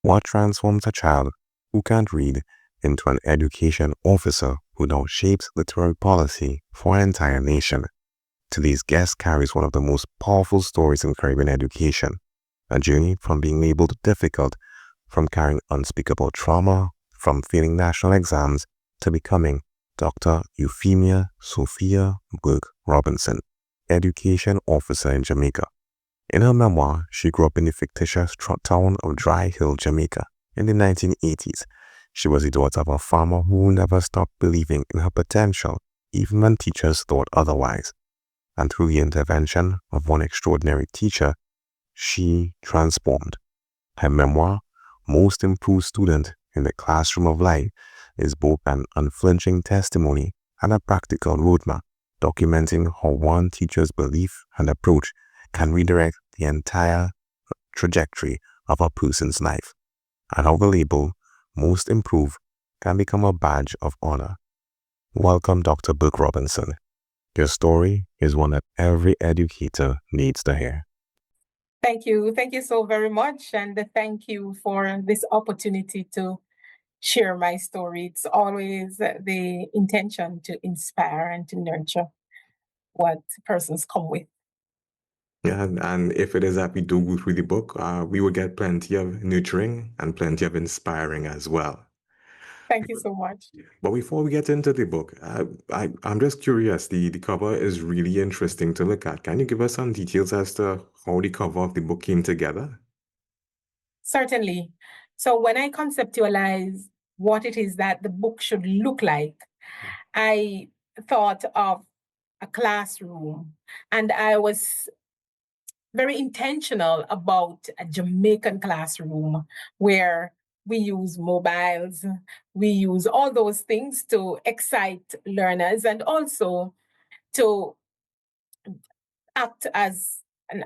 What transforms a child who can't read into an education officer who now shapes literary policy for an entire nation? Today's guest carries one of the most powerful stories in Caribbean education, a journey from being labeled difficult, from carrying unspeakable trauma, from failing national exams, to becoming Dr. Euphemia Sophia Burke-Robinson, education officer in Jamaica. In her memoir, she grew up in the fictitious town of Dry Hill, Jamaica, in the 1980s. She was the daughter of a farmer who never stopped believing in her potential, even when teachers thought otherwise. And through the intervention of one extraordinary teacher, she transformed. Her memoir, Most Improved Student in the Classroom of Life, is both an unflinching testimony and a practical roadmap, documenting how one teacher's belief and approach can redirect the entire trajectory of a person's life, and how the label Most Improved can become a badge of honor. Welcome, Dr. Burke-Robinson. Your story is one that every educator needs to hear. Thank you. Thank you so very much. And thank you for this opportunity to share my story. It's always the intention to inspire and to nurture what persons come with. Yeah, and if it is that we do go through the book, we will get plenty of nurturing and plenty of inspiring as well. Thank you so much. But before we get into the book, I'm just curious. The cover is really interesting to look at. Can you give us some details as to how the cover of the book came together? Certainly. So when I conceptualize what it is that the book should look like, I thought of a classroom, and I was very intentional about a Jamaican classroom where we use mobiles, we use all those things to excite learners and also to act as a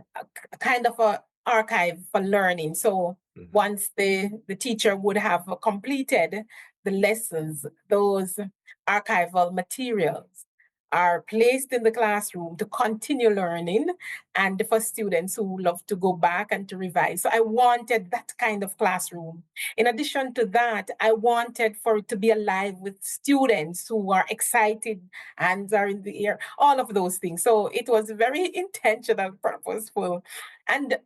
kind of a archive for learning. So once the teacher would have completed the lessons, those archival materials are placed in the classroom to continue learning and for students who love to go back and to revise. So I wanted that kind of classroom. In addition to that, I wanted for it to be alive with students who are excited, hands are in the air, all of those things. So it was very intentional, purposeful. And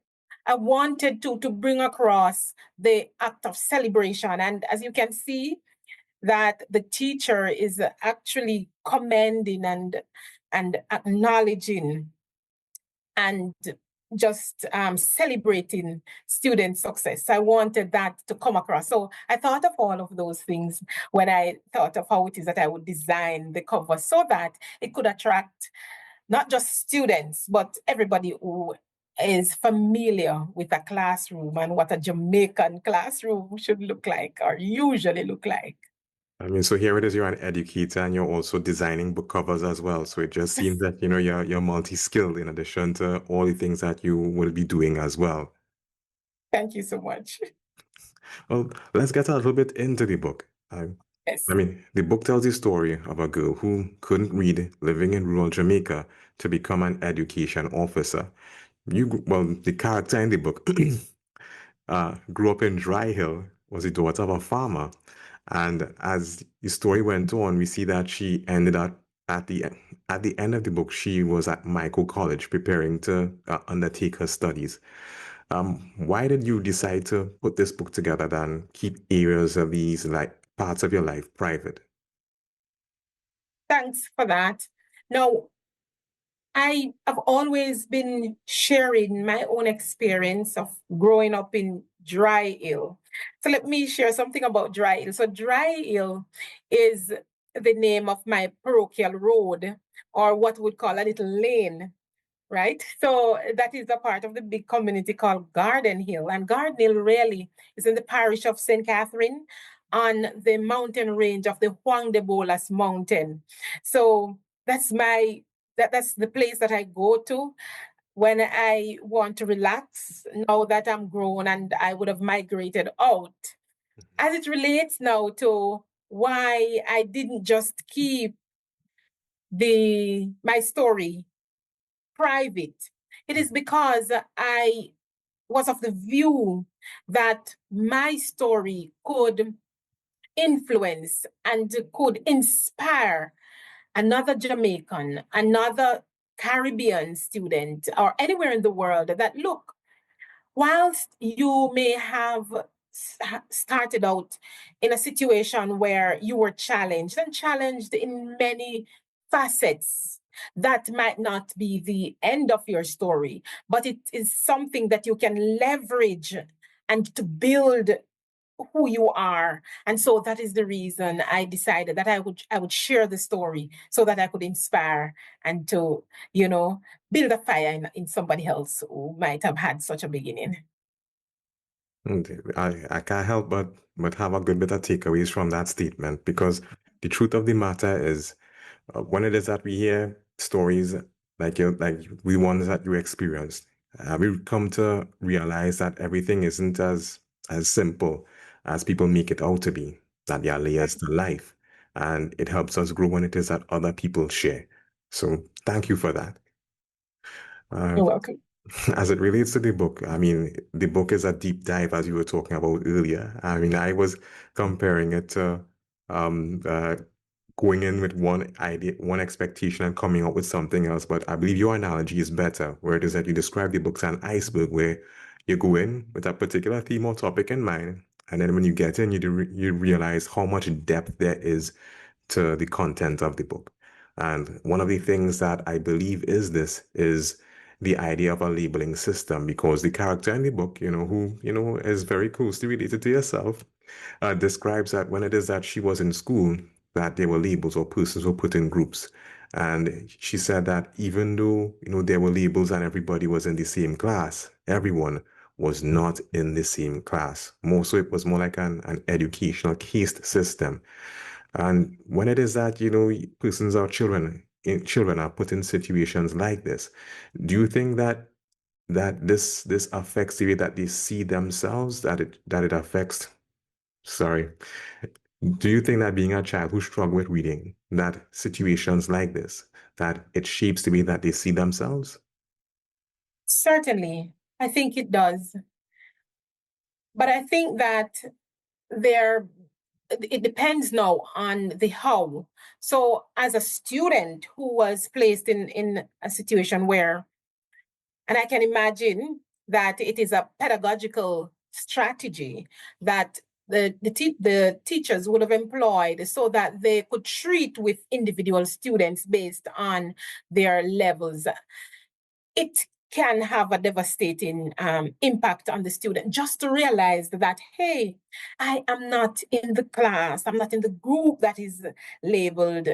I wanted to bring across the act of celebration. And as you can see, that the teacher is actually commending and acknowledging and just celebrating student success. I wanted that to come across. So I thought of all of those things when I thought of how it is that I would design the cover so that it could attract not just students, but everybody who is familiar with a classroom and what a Jamaican classroom should look like or usually look like. I mean, so here it is, you're an educator and you're also designing book covers as well. So it just seems that, you're multi-skilled in addition to all the things that you will be doing as well. Thank you so much. Well, let's get a little bit into the book. Yes. I mean, the book tells the story of a girl who couldn't read, living in rural Jamaica, to become an education officer. The character in the book grew up in Dry Hill, was the daughter of a farmer. And as the story went on, we see that she ended up at the end of the book, she was at Mico College preparing to undertake her studies. Why did you decide to put this book together than keep areas of these like parts of your life private? Thanks for that. Now, I have always been sharing my own experience of growing up in Dry Hill. So let me share something about Dry Hill. So Dry Hill is the name of my parochial road, or what we would call a little lane, right? So that is a part of the big community called Garden Hill. And Garden Hill really is in the parish of St. Catherine on the mountain range of the Juan de Bolas mountain. So that's that's the place that I go to when I want to relax now that I'm grown and I would have migrated out. As it relates now to why I didn't just keep my story private, it is because I was of the view that my story could influence and could inspire another Jamaican, another Caribbean student, or anywhere in the world that, look, whilst you may have started out in a situation where you were challenged and challenged in many facets, that might not be the end of your story, but it is something that you can leverage and to build who you are. And so that is the reason I decided that I would share the story so that I could inspire and to, build a fire in somebody else who might have had such a beginning. I can't help but have a good bit of takeaways from that statement, because the truth of the matter is, when it is that we hear stories like the ones that you experienced, we come to realize that everything isn't as simple as people make it out to be, that there are layers to life, and it helps us grow when it is that other people share. So thank you for that. You're welcome. As it relates to the book, I mean, the book is a deep dive, as you were talking about earlier. I mean, I was comparing it to um, uh, going in with one idea, one expectation, and coming up with something else. But I believe your analogy is better, where it is that you describe the book as an iceberg, where you go in with a particular theme or topic in mind, and then when you get in, you realize how much depth there is to the content of the book. And one of the things that I believe is the idea of a labeling system, because the character in the book, who, is very closely related to yourself, describes that when it is that she was in school, that there were labels or persons were put in groups. And she said that even though, there were labels and everybody was in the same class, everyone was not in the same class. More so, it was more like an educational caste system. And when it is that, persons or children are put in situations like this, do you think that this affects the way that they see themselves, that it affects, sorry, do you think that being a child who struggled with reading, that situations like this, that it shapes the way that they see themselves? Certainly, I think it does. But I think that it depends now on the how. So as a student who was placed in a situation where, and I can imagine that it is a pedagogical strategy that the teachers would have employed so that they could treat with individual students based on their levels. It can have a devastating impact on the student, just to realize that, hey, I am not in the class, I'm not in the group that is labeled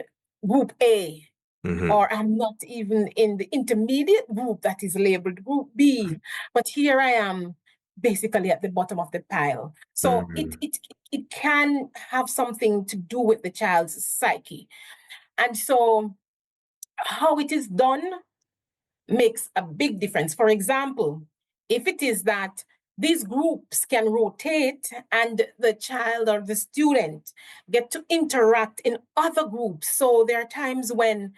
Group A, or I'm not even in the intermediate group that is labeled Group B, but here I am basically at the bottom of the pile. So it can have something to do with the child's psyche. And so how it is done makes a big difference. For example, if it is that these groups can rotate and the child or the student get to interact in other groups. So there are times when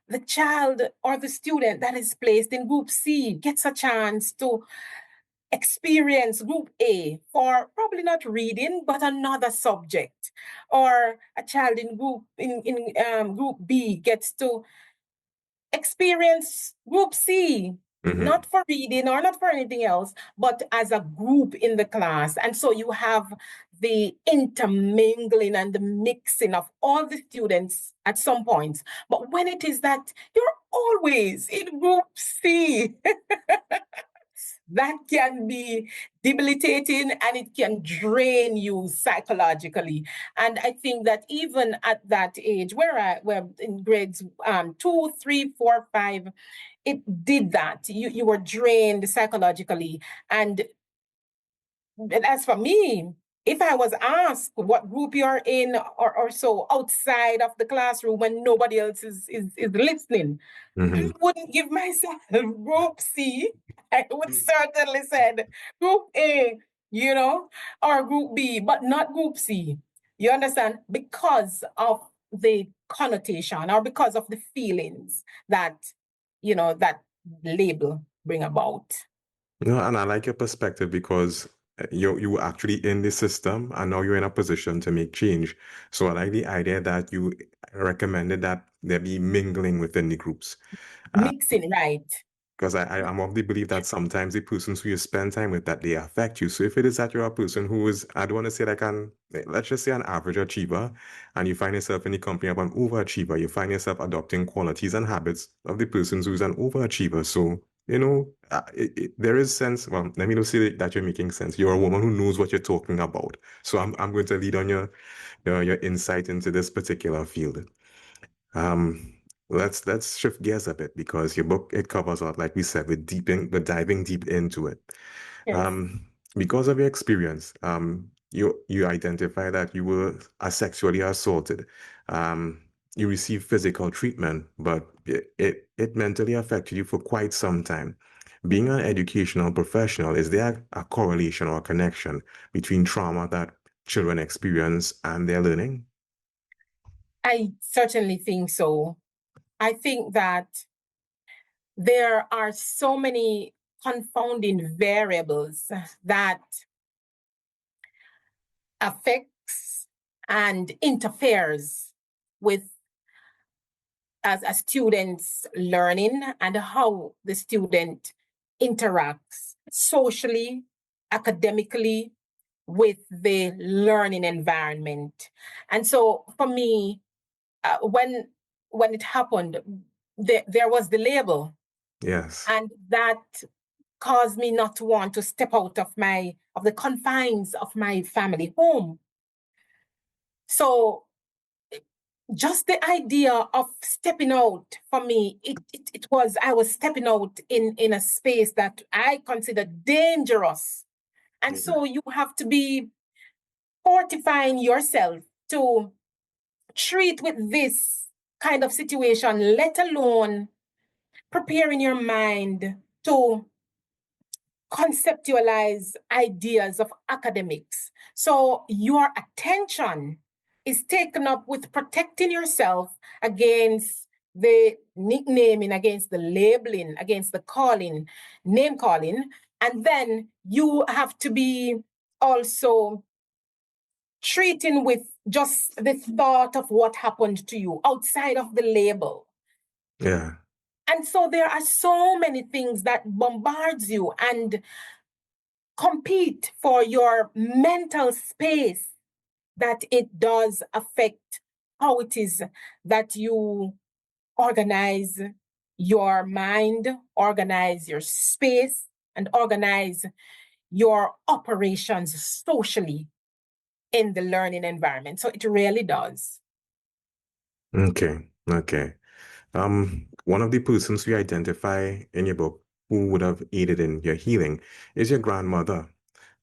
the child or the student that is placed in group C gets a chance to experience group A for probably not reading, but another subject. Or a child in group B gets to experience group C, not for reading or not for anything else, but as a group in the class. And so you have the intermingling and the mixing of all the students at some points. But when it is that you're always in group C, that can be debilitating and it can drain you psychologically. And I think that even at that age, where in grades 2, 3, 4, 5, it did that. You were drained psychologically. And as for me, if I was asked what group you're in or so outside of the classroom when nobody else is listening, I wouldn't give myself group C. I would certainly said group A, or group B, but not group C. You understand? Because of the connotation or because of the feelings that, that label bring about. And I like your perspective, because you were actually in the system, and now you're in a position to make change. So I like the idea that you recommended that there be mingling within the groups. Mixing, right? Because I'm of the belief that sometimes the persons who you spend time with, that they affect you. So if it is that you're a person who is, I don't want to say like let's just say an average achiever, and you find yourself in the company of an overachiever, you find yourself adopting qualities and habits of the persons who's an overachiever. So, there is sense. Well, let me not say that you're making sense. You're a woman who knows what you're talking about. So I'm going to lead on your insight into this particular field. Um, let's shift gears a bit, because your book, it covers a lot, like we said, we're diving deep into it. Yes. Because of your experience, you identify that you were sexually assaulted. You received physical treatment, but it mentally affected you for quite some time. Being an educational professional, is there a correlation or a connection between trauma that children experience and their learning? I certainly think so. I think that there are so many confounding variables that affects and interferes with as a student's learning and how the student interacts socially, academically with the learning environment. And so for me, when it happened, there was the label, Yes. and that caused me not to want to step out of the confines of my family home. So just the idea of stepping out for me, it was, I was stepping out in a space that I consider dangerous. And so you have to be fortifying yourself to treat with this kind of situation, let alone preparing your mind to conceptualize ideas of academics. So your attention is taken up with protecting yourself against the nicknaming, against the labeling, against the calling, name calling. And then you have to be also treating with just the thought of what happened to you outside of the label. Yeah. And so there are so many things that bombards you and compete for your mental space, that it does affect how it is that you organize your mind, organize your space, and organize your operations socially in the learning environment. So it really does. Okay. Okay. One of the persons we identify in your book who would have aided in your healing is your grandmother.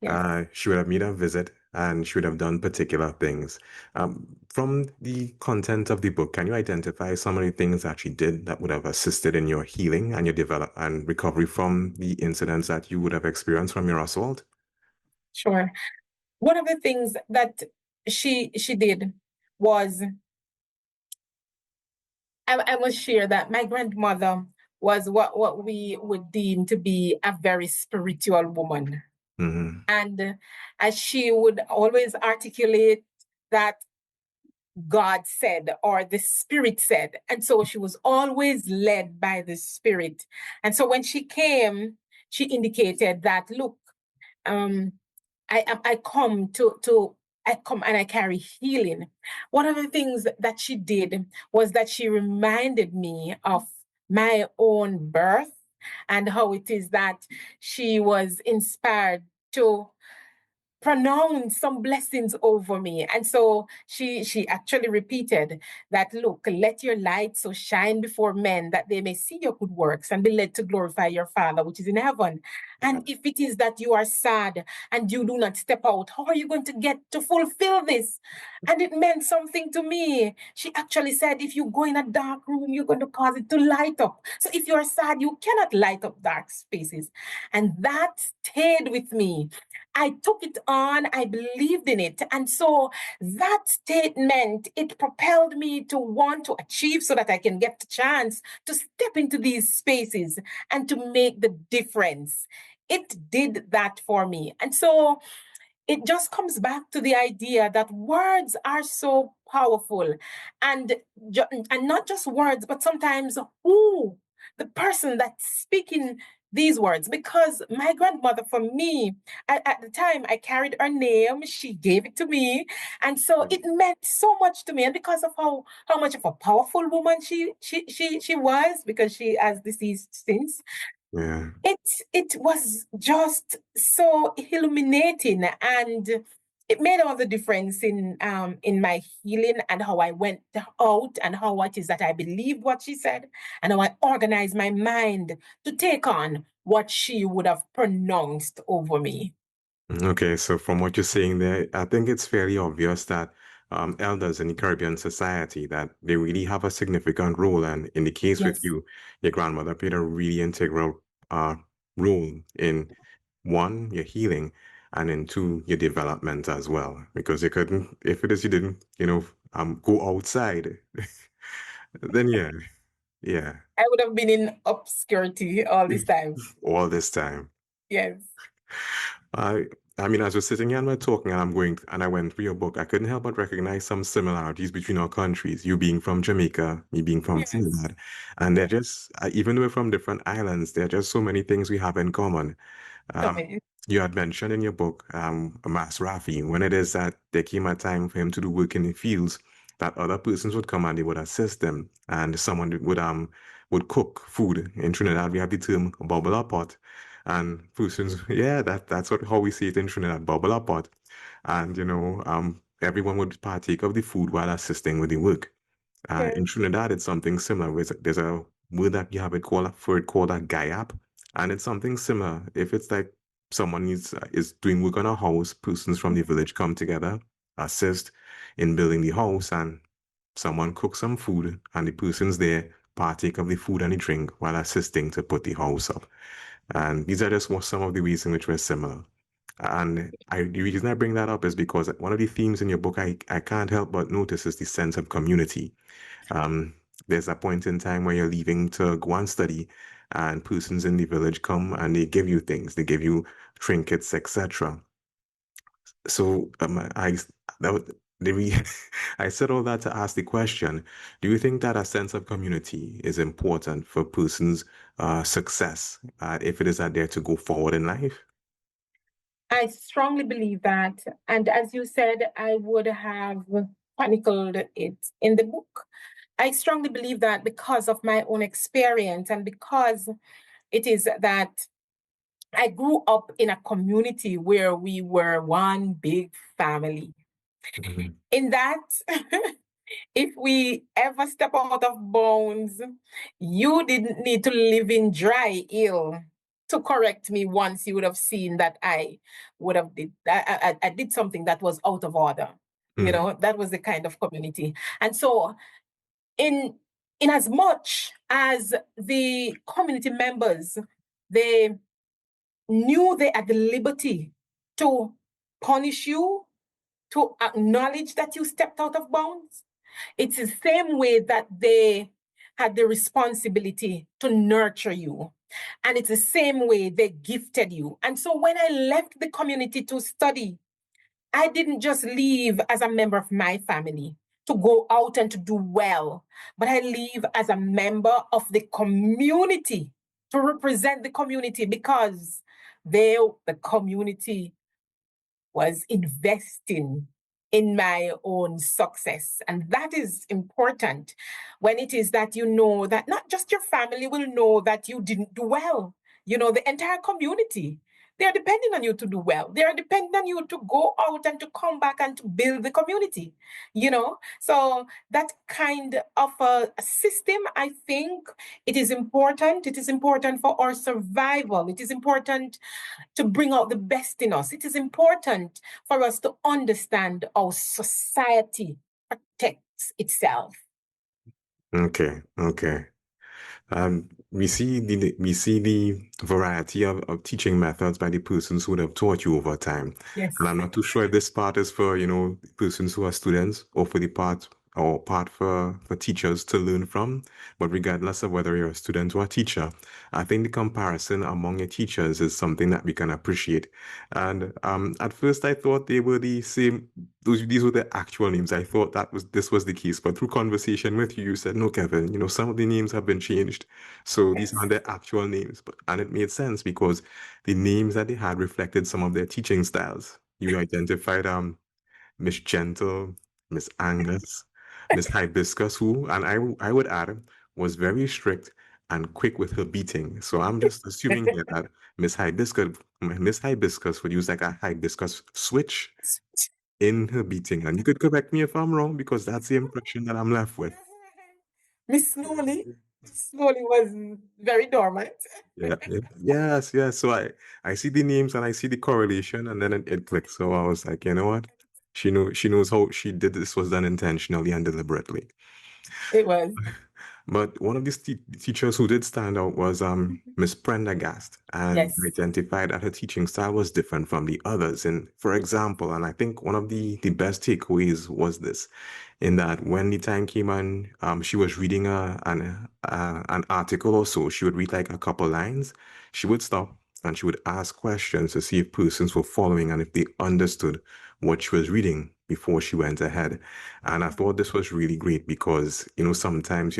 Yes. She would have made a visit, and she would have done particular things. From the content of the book, can you identify some of the things that she did that would have assisted in your healing and your develop and recovery from the incidents that you would have experienced from your assault? Sure. One of the things that she did was, I must share that my grandmother was what we would deem to be a very spiritual woman. Mm-hmm. And as she would always articulate that God said or the Spirit said. And so she was always led by the Spirit. And so when she came, she indicated that, look, um, I come I come and I carry healing. One of the things that she did was that she reminded me of my own birth and how it is that she was inspired to pronounce some blessings over me. And so she actually repeated that, look, let your light so shine before men that they may see your good works and be led to glorify your Father which is in heaven. And if it is that you are sad and you do not step out, how are you going to get to fulfill this? And it meant something to me. She actually said, if you go in a dark room, you're going to cause it to light up. So if you're sad, you cannot light up dark spaces. And that stayed with me. I took it on, I believed in it. And so that statement, it propelled me to want to achieve so that I can get the chance to step into these spaces and to make the difference it did that for me. And so it just comes back to the idea that words are so powerful, and and not just words, but sometimes who the person that's speaking these words. Because my grandmother, for me, at the time, I carried her name, she gave it to me, and so it meant so much to me. And because of how much of a powerful woman she was, because she has deceased since, Yeah. it was just so illuminating, and it made all the difference in my healing, and how I went out, and how it is that I believed what she said, and how I organized my mind to take on what she would have pronounced over me. Okay, so from what you're saying there, I think it's fairly obvious that elders in the Caribbean society, that they really have a significant role. And in the case with Yes, you, your grandmother played a really integral uh, role in one, your healing, and in two, your development as well. Because you couldn't, if it is you didn't, go outside, then yeah, I would have been in obscurity all this time. all this time. Yes, I I mean, as we're sitting here and we're talking, and I went through your book, I couldn't help but recognize some similarities between our countries. You being from Jamaica, me being from yes, Trinidad, and they're yes. just, even though we're from different islands, there are just so many things we have in common. So Um, many. you had mentioned in your book, Mas Rafi, when it is that there came a time for him to do work in the fields, that other persons would come and they would assist them, and someone would cook food. In Trinidad, we have the term bubble up pot, and persons, yeah, that's how we see it in Trinidad, bubble up pot, and everyone would partake of the food while assisting with the work. In Yes, Trinidad, it's something similar. There's a word that you have for it called a gayap, and it's something similar. If it's like someone is doing work on a house, persons from the village come together, assist in building the house, and someone cooks some food, and the persons there partake of the food and the drink while assisting to put the house up. And these are just some of the ways in which we're similar. And the reason I bring that up is because one of the themes in your book I can't help but notice is the sense of community. Um, there's a point in time where you're leaving to go and study, and persons in the village come and they give you things, they give you trinkets, etc. So that was, I said all that to ask the question: do you think that a sense of community is important for persons' success, if it is that they're to go forward in life? I strongly believe that. And as you said, I would have chronicled it in the book. I strongly believe that because of my own experience, and because it is that I grew up in a community where we were one big family. Mhm. In that, if we ever step out of bounds, you didn't need to live in dry ill to correct me. Once you would have seen that I would have I did something that was out of order. Mhm. That was the kind of community. And so in in as much as the community members, they knew they had the liberty to punish you, to acknowledge that you stepped out of bounds, it's the same way that they had the responsibility to nurture you. And it's the same way they gifted you. And so when I left the community to study, I didn't just leave as a member of my family to go out and to do well, but I leave as a member of the community to represent the community, because the community was investing in my own success. And that is important, when it is that you know that not just your family will know that you didn't do well, the entire community. They are depending on you to do well. They are depending on you to go out and to come back and to build the community. So that kind of a system, I think it is important. It is important for our survival. It is important to bring out the best in us. It is important for us to understand how society protects itself. Okay, okay. We see the variety of teaching methods by the persons who would have taught you over time. Yes. And I'm not too sure if this part is for, persons who are students, or for the part or part for teachers to learn from. But regardless of whether you're a student or a teacher, I think the comparison among your teachers is something that we can appreciate. And at first, I thought they were the same. These were the actual names. I thought this was the case. But through conversation with you, you said, no, Kevin, some of the names have been changed. So these aren't their actual names. And it made sense because the names that they had reflected some of their teaching styles. You identified Miss Gentle, Miss Angus, Miss Hibiscus, who, and I would add, was very strict and quick with her beating. So I'm just assuming here that Miss Hibiscus would use like a hibiscus switch in her beating. And you could correct me if I'm wrong, because that's the impression that I'm left with. Miss Slowly was very dormant. Yeah, yes, yes. So I see the names and I see the correlation, and then it clicks. So I was like, you know what? She knows how she did this was done intentionally and deliberately. It was. But one of these teachers who did stand out was Miss Prendergast, and Yes. identified that her teaching style was different from the others. And for example, and I think one of the best takeaways was this, in that when the time came on, she was reading an article or so, she would read like a couple lines, she would stop and she would ask questions to see if persons were following and if they understood what she was reading before she went ahead. And I thought this was really great because, sometimes,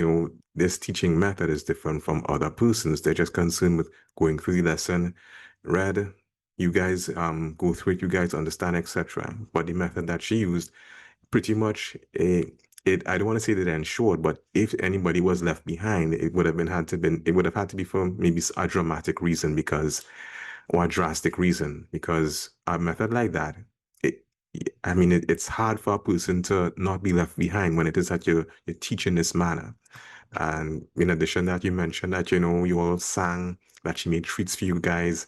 this teaching method is different from other persons. They're just concerned with going through the lesson, read, you guys go through it, you guys understand, etc. But the method that she used pretty much I don't want to say that it ensured, but if anybody was left behind, it would have had to be for maybe a dramatic reason or a drastic reason, because a method like that, it, it's hard for a person to not be left behind when it is that you're teaching this manner. And in addition that, you mentioned that, you all sang, that she made treats for you guys.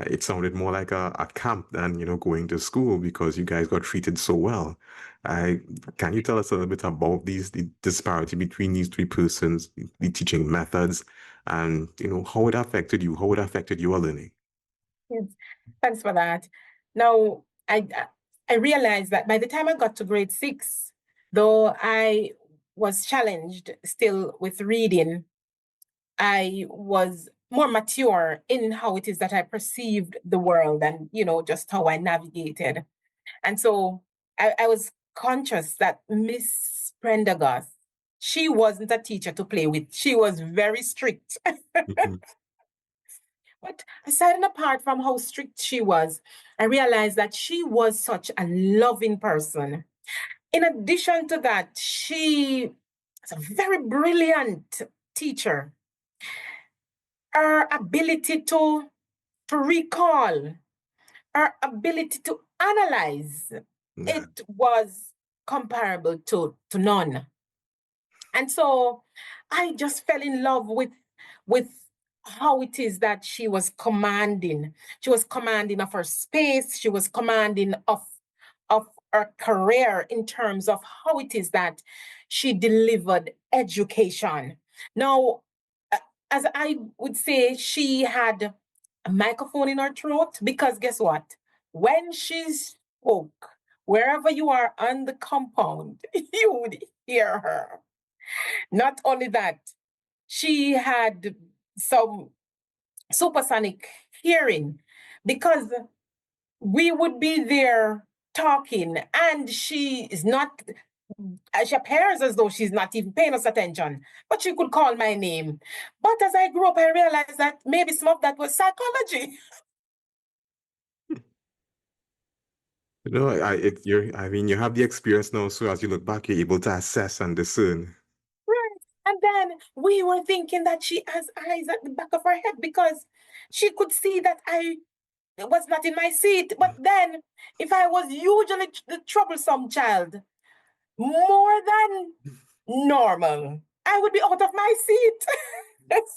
It sounded more like a camp than, going to school, because you guys got treated so well. Can you tell us a little bit about the disparity between these three persons, the teaching methods, and, how it affected you, how it affected your learning? Yes. Thanks for that. Now, I realized that by the time I got to grade 6, though I was challenged still with reading, I was more mature in how it is that I perceived the world and, just how I navigated. And so I was conscious that Miss Prendergast, she wasn't a teacher to play with. She was very strict. Mhm. But aside and apart from how strict she was, I realized that she was such a loving person. In addition to that, she was a very brilliant teacher. Her ability to recall, her ability to analyze, Yeah. it was comparable to none. And so I just fell in love with how it is that she was commanding. She was commanding of her space. She was commanding of her career in terms of how it is that she delivered education. Now, as I would say, she had a microphone in her throat, because guess what? When she spoke, wherever you are on the compound, you would hear her. Not only that, she had some supersonic hearing, because we would be there talking and she is not, she appears as though she's not even paying us attention, but she could call my name. But as I grew up, I realized that maybe some of that was psychology. You have the experience now, so as you look back, you're able to assess and discern. Right. And then we were thinking that she has eyes at the back of her head, because she could see that I was not in my seat. But then, if I was usually the troublesome child, more than normal, I would be out of my seat.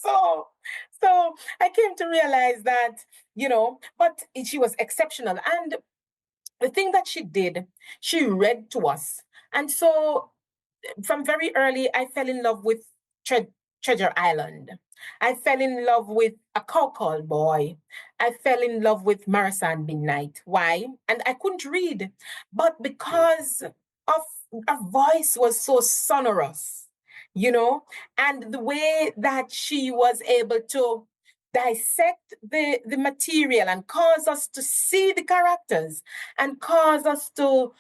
so I came to realize that, but she was exceptional. And the thing that she did, she read to us. And so from very early, I fell in love with Treasure Island. I fell in love with A Cow Called Boy. I fell in love with Marasan Midnight. Why? And I couldn't read, but because of her voice was so sonorous, you know, and the way that she was able to dissect the material and cause us to see the characters and cause us to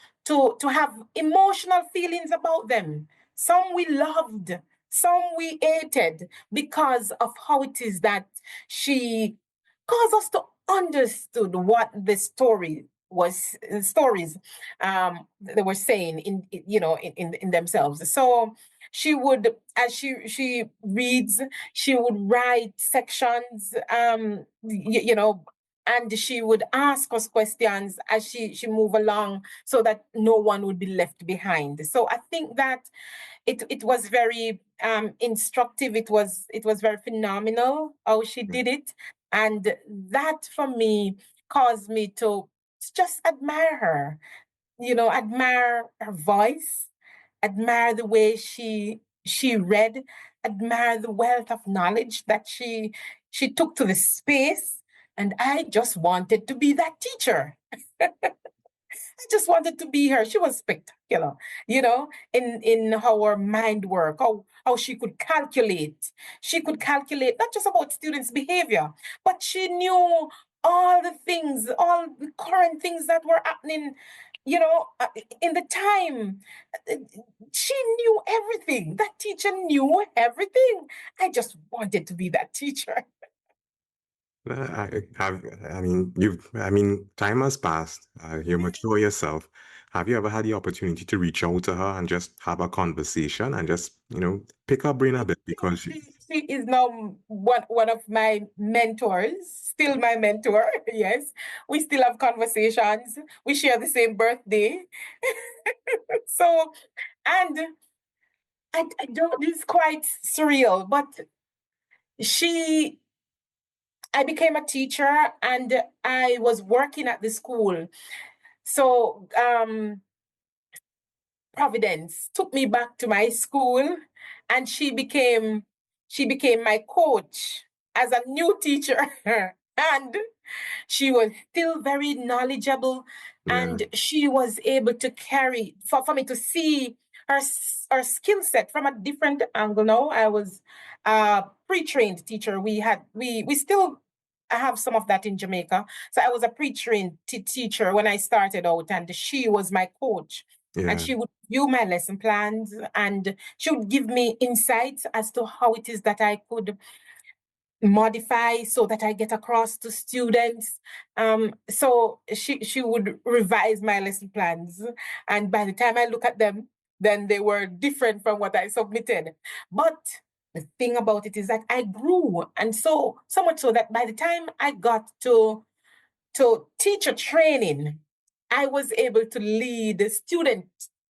have emotional feelings about them. Some we loved, some we hated because of how it is that she caused us to understood what the stories they were saying in themselves. So she would, as she reads, she would write sections, and she would ask us questions as she move along so that no one would be left behind. So I think that it was very instructive. It was very phenomenal how she did it, and that for me caused me to just admire her. Admire her voice, admire the way she read, admire the wealth of knowledge that she took to the space, and I just wanted to be that teacher. I just wanted to be her. She was spectacular, in how her mind work, how she could calculate. She could calculate not just about students' behavior, but she knew all the things, all the current things that were happening, in the time. Uh, She knew everything. That teacher knew everything. I just wanted to be that teacher. I mean, time has passed. You're mature yourself. Have you ever had the opportunity to reach out to her and just have a conversation and just, pick her brain a bit because She is now one of my mentors, still my mentor. Yes, we still have conversations. We share the same birthday. So, and I don't, it's quite surreal, but she, I became a teacher and I was working at the school. So, Providence took me back to my school, and she became my coach as a new teacher. And she was still very knowledgeable, yeah, and she was able to carry for me to see her skill set from a different angle. Now I was a pre-trained teacher. We still have some of that in Jamaica. So I was a pre-trained teacher when I started out, and she was my coach. And yeah. she would view my lesson plans, and she would give me insights as to how it is that I could modify so that I get across to students. So she would revise my lesson plans, and by the time I look at them, then they were different from what I submitted. But the thing about it is that I grew, and so much so that by the time I got to teacher training, I was able to lead student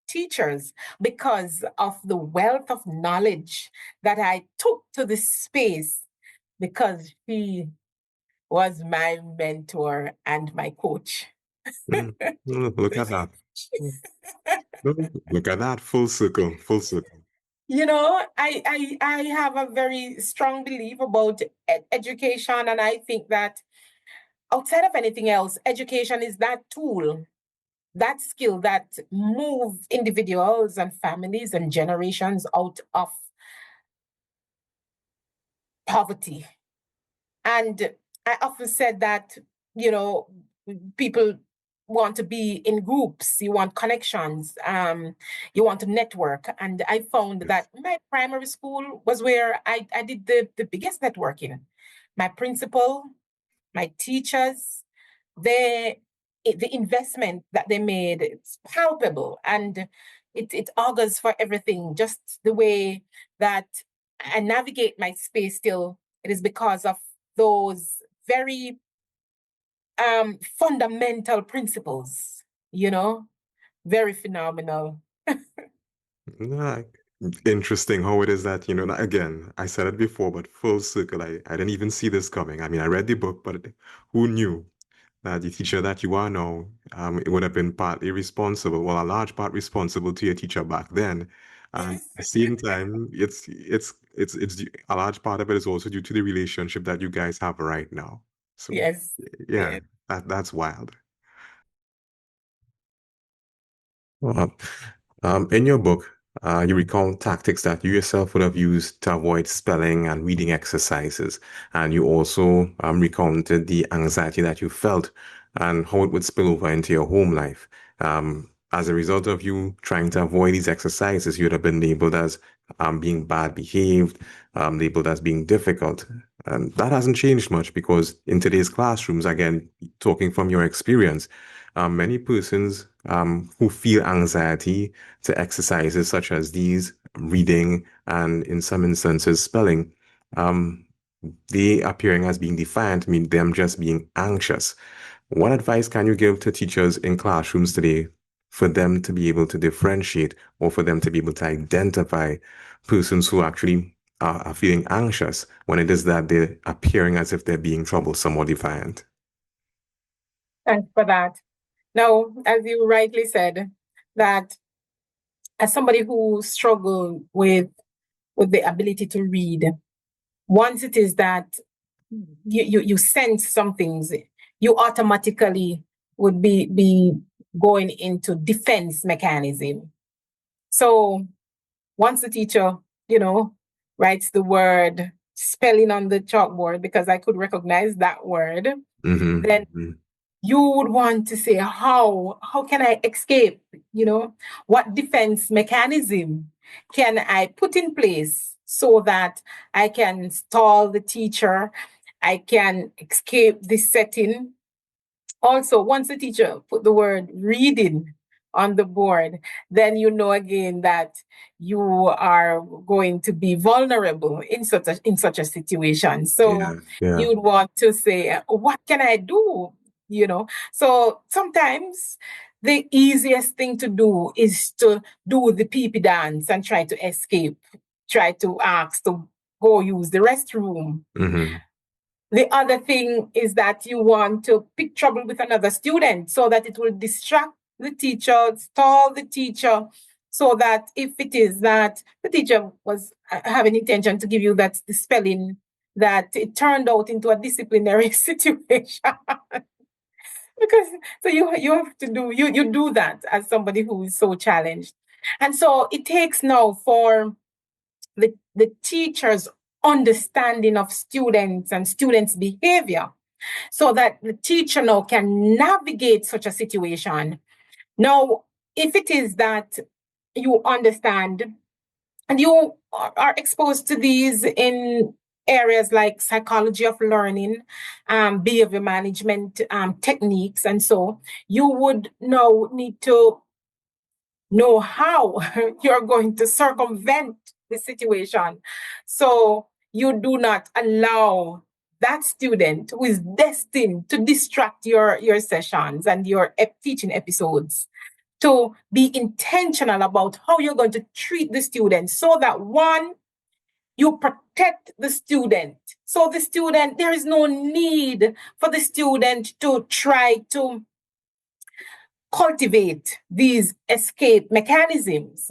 teachers because of the wealth of knowledge that I took to the space, because she was my mentor and my coach. Mm. Look at that. Look at that. Full circle, full circle. I have a very strong belief about education, and I think that outside of anything else, education is that tool, that skill that move individuals and families and generations out of poverty. And I often said that, you know, people want to be in groups, you want connections, you want to network. And I found Yes. that my primary school was where I did the biggest networking. My principal, my teachers, the investment that they made, it's palpable, and it augurs for everything. Just the way that I navigate my space still, it is because of those very fundamental principles, very phenomenal. Nah, interesting how it is that, again, I said it before, but full circle, I didn't even see this coming. I mean, I read the book, but who knew that the teacher that you are now, it would have been partly responsible, well, a large part responsible to your teacher back then. And at Yes, the same time, a large part of it is also due to the relationship that you guys have right now. So, yes, yeah, yes. that's wild. Well, In your book, you recall tactics that you yourself would have used to avoid spelling and reading exercises. And you also recounted the anxiety that you felt and how it would spill over into your home life. As a result of you trying to avoid these exercises, you'd have been labeled as being bad behaved, labeled as being difficult. And that hasn't changed much because in today's classrooms, again, talking from your experience, many persons who feel anxiety to exercises such as these, reading, and in some instances, spelling, um, they appearing as being defiant mean them just being anxious. What advice can you give to teachers in classrooms today for them to be able to differentiate or for them to be able to identify persons who actually are feeling anxious when it is that they're appearing as if they're being troublesome or defiant? Thanks for that. Now, as you rightly said, that as somebody who struggled with the ability to read, once it is that you sense some things, you automatically would be going into defense mechanism. So once the teacher, writes the word spelling on the chalkboard, because I could recognize that word, then you would want to say, how can I escape? What defense mechanism can I put in place so that I can stall the teacher, I can escape this setting? Also, once the teacher put the word reading on the board, then you know again that you are going to be vulnerable in such a situation. So Yeah. you'd want to say, what can I do? So sometimes the easiest thing to do is to do the pee dance and try to escape, try to ask to go use the restroom. The other thing is that you want to pick trouble with another student so that it will distract the teacher, stall the teacher, so that if it is that the teacher was having intention to give you that the spelling, that it turned out into a disciplinary situation. Because so you have to do you do that as somebody who is so challenged. And so it takes now for the teacher's understanding of students and students' behavior so that the teacher now can navigate such a situation. Now, if it is that you understand and you are exposed to these in areas like psychology of learning, behavior management techniques, and so you would now need to know how you're going to circumvent the situation. So you do not allow that student who is destined to distract your sessions and your teaching episodes to be intentional about how you're going to treat the student so that one, you protect the student. So the student, there is no need for the student to try to cultivate these escape mechanisms.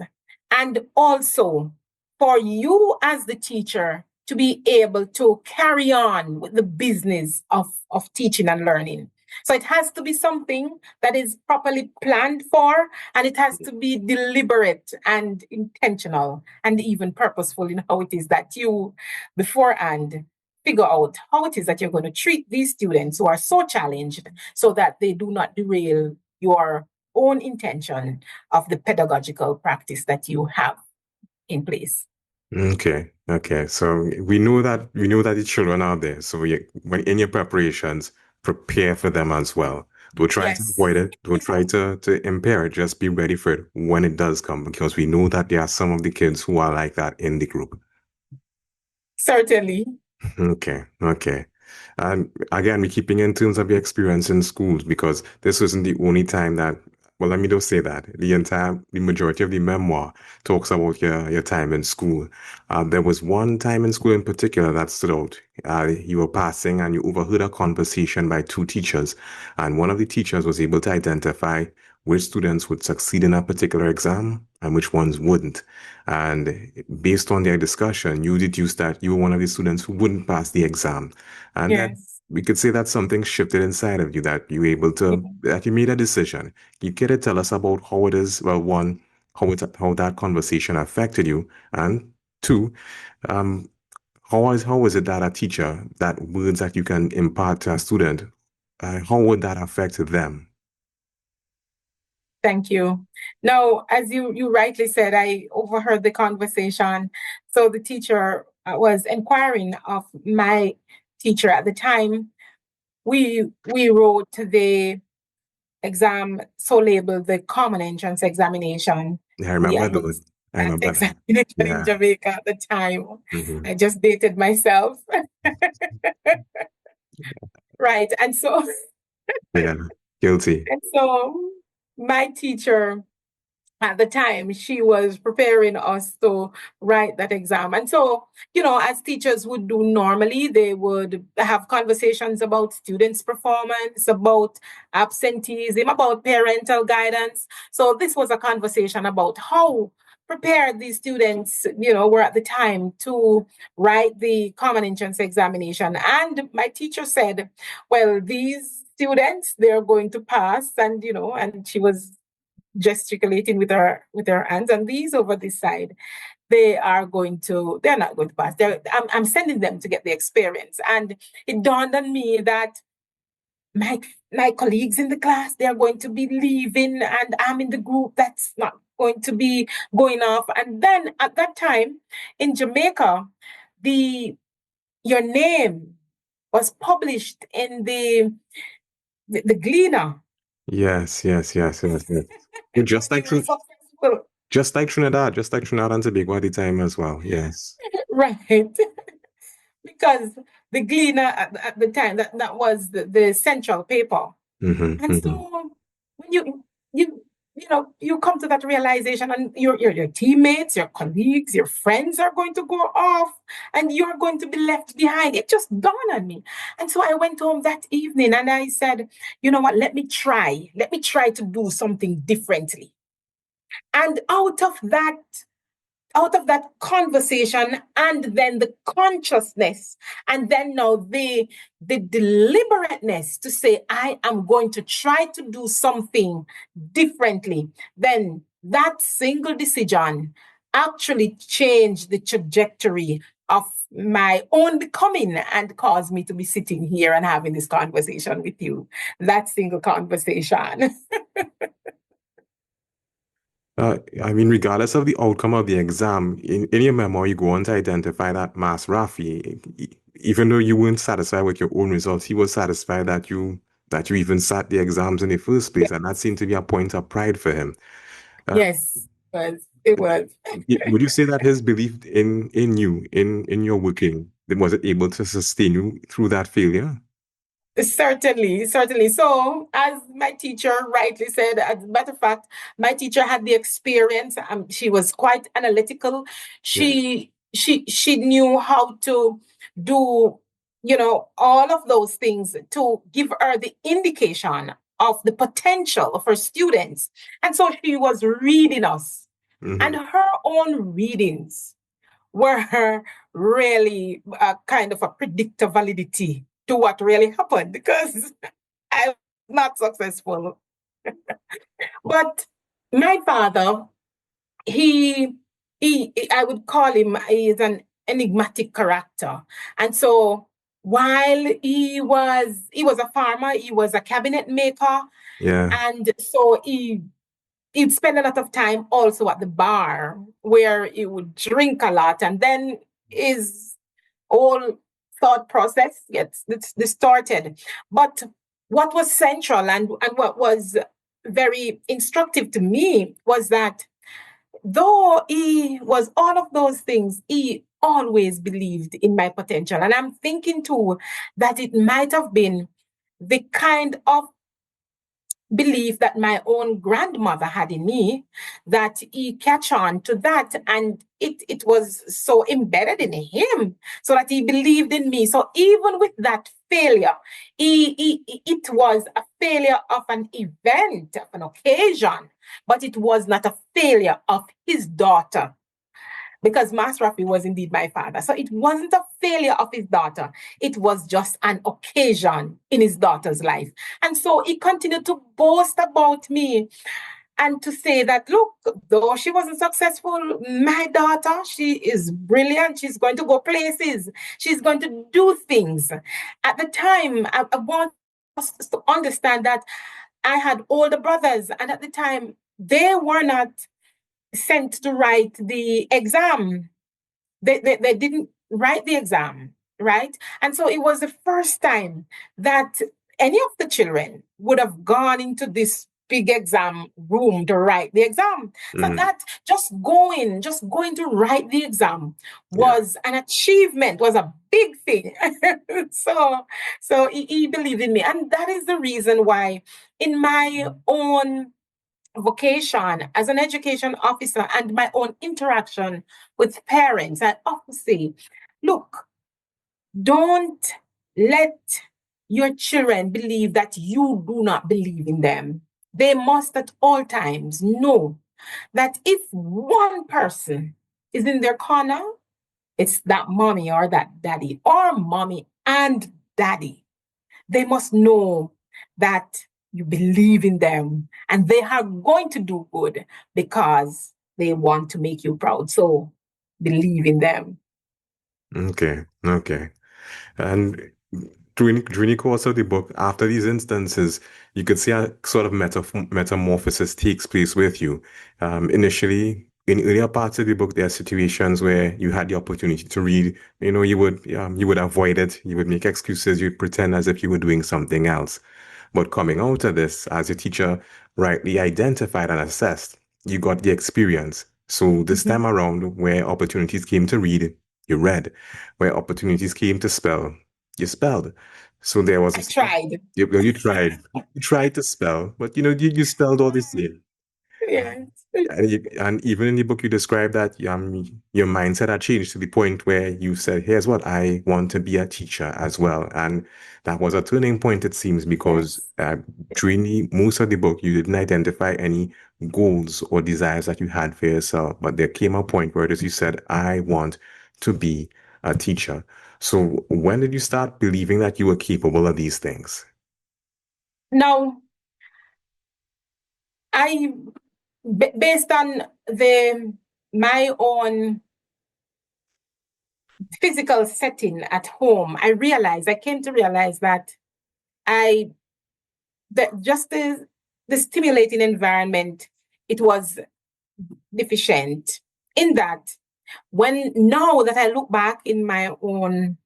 And also for you as the teacher to be able to carry on with the business of teaching and learning. So it has to be something that is properly planned for, and it has to be deliberate and intentional and even purposeful in how it is that you beforehand figure out how it is that you're going to treat these students who are so challenged so that they do not derail your own intention of the pedagogical practice that you have in place. Okay. So we know that the children are there. So when in your preparations, prepare for them as well. Don't try to Yes, avoid it. Don't try to impair it. Just be ready for it when it does come, because we know that there are some of the kids who are like that in the group. certainly. Okay. And again, we're keeping in terms of your experience in schools because this wasn't the only time that, well, let me just say that the majority of the memoir talks about your time in school. There was one time in school in particular that stood out. You were passing and you overheard a conversation by two teachers, and one of the teachers was able to identify which students would succeed in a particular exam and which ones wouldn't. And based on their discussion, you deduced that you were one of the students who wouldn't pass the exam. And that Yes. we could say that something shifted inside of you, that you were able to, Mhm. that you made a decision. You care to tell us about how it is, well, one, how that conversation affected you, and two, how is it that a teacher, that words that you can impart to a student, how would that affect them? Thank you. Now, as you rightly said, I overheard the conversation. So the teacher was inquiring of my teacher at the time. We wrote the exam so labeled the common entrance examination. I remember The those. I that remember that. examination in Yeah. Jamaica at the time. Mm-hmm. I just dated myself. Right. Yeah. Guilty. And so my teacher at the time, she was preparing us to write that exam. And so, as teachers would do normally, they would have conversations about students' performance, about absenteeism, about parental guidance. So this was a conversation about how prepared these students, were at the time to write the common entrance examination. And my teacher said, well, these students, they're going to pass. And she was gesticulating with her hands, and these over this side, they're not going to pass. I'm sending them to get the experience. And it dawned on me that my colleagues in the class, they're going to be leaving, and I'm in the group that's not going to be going off. And then at that time in Jamaica, your name was published in the Gleaner. Yes. Just like Trinidad and Tobago at the time as well. Yes. Right. Because the Gleaner at the time, that was the central paper. Mm-hmm. And so when you come to that realization, and your teammates, your colleagues, your friends are going to go off, and you're going to be left behind. It just dawned on me. And so I went home that evening and I said, you know what, let me try to do something differently. And out of that conversation, and then the consciousness, and then now the deliberateness to say, I am going to try to do something differently, then that single decision actually changed the trajectory of my own becoming and caused me to be sitting here and having this conversation with you. That single conversation. Regardless of the outcome of the exam, in your memoir, you go on to identify that Mas Rafi, even though you weren't satisfied with your own results, he was satisfied that you even sat the exams in the first place, and that seemed to be a point of pride for him. Yes, it was. Would you say that his belief in you, in your working, was it able to sustain you through that failure? Certainly. So, as my teacher rightly said, as a matter of fact, my teacher had the experience. She was quite analytical. She knew how to do, all of those things to give her the indication of the potential of her students. And so she was reading us, and her own readings were really kind of a predictor validity to what really happened, because I was not successful. But my father, he, I would call him, he is an enigmatic character. And so while he was a farmer, he was a cabinet maker. Yeah. And so he'd spend a lot of time also at the bar, where he would drink a lot, and then his whole thought process gets distorted. But what was central, and what was very instructive to me, was that though he was all of those things, he always believed in my potential. And I'm thinking too that it might have been the kind of belief that my own grandmother had in me, that he catch on to that, and it was so embedded in him, so that he believed in me. So even with that failure, it was a failure of an event, of an occasion, but it was not a failure of his daughter, because Mas Rafi was indeed my father. So it wasn't a failure of his daughter. It was just an occasion in his daughter's life. And so he continued to boast about me. and to say that, look, though she wasn't successful, my daughter, she is brilliant. She's going to go places. She's going to do things. At the time, I want us to understand that I had older brothers, and at the time, they were not sent to write the exam. They didn't write the exam, right? And so it was the first time that any of the children would have gone into this big exam room to write the exam. So that just going to write the exam was an achievement, was a big thing. So he believed in me. And that is the reason why in my own vocation as an education officer and my own interaction with parents, I often say, look, don't let your children believe that you do not believe in them. They must at all times know that if one person is in their corner, it's that mommy or that daddy, or mommy and daddy. They must know that you believe in them and they are going to do good because they want to make you proud. So believe in them. Okay. And during the course of the book, after these instances, you could see a sort of metamorphosis takes place with you. Initially, in earlier parts of the book, there are situations where you had the opportunity to read. You would avoid it. You would make excuses. You'd pretend as if you were doing something else. But coming out of this, as your teacher rightly identified and assessed, you got the experience. So this time around, where opportunities came to read, you read. Where opportunities came to spell, you spelled. So there was I tried. you tried. You tried to spell, but you spelled all the same. Yes. And even in the book, you describe that your mindset had changed to the point where you said, here's what I want to be a teacher as well. And that was a turning point, it seems, because during most of the book, you didn't identify any goals or desires that you had for yourself. But there came a point where, as you said, I want to be a teacher. So when did you start believing that you were capable of these things? Now, based on my own physical setting at home, I came to realize that just the stimulating environment, it was deficient in that now that I look back in my own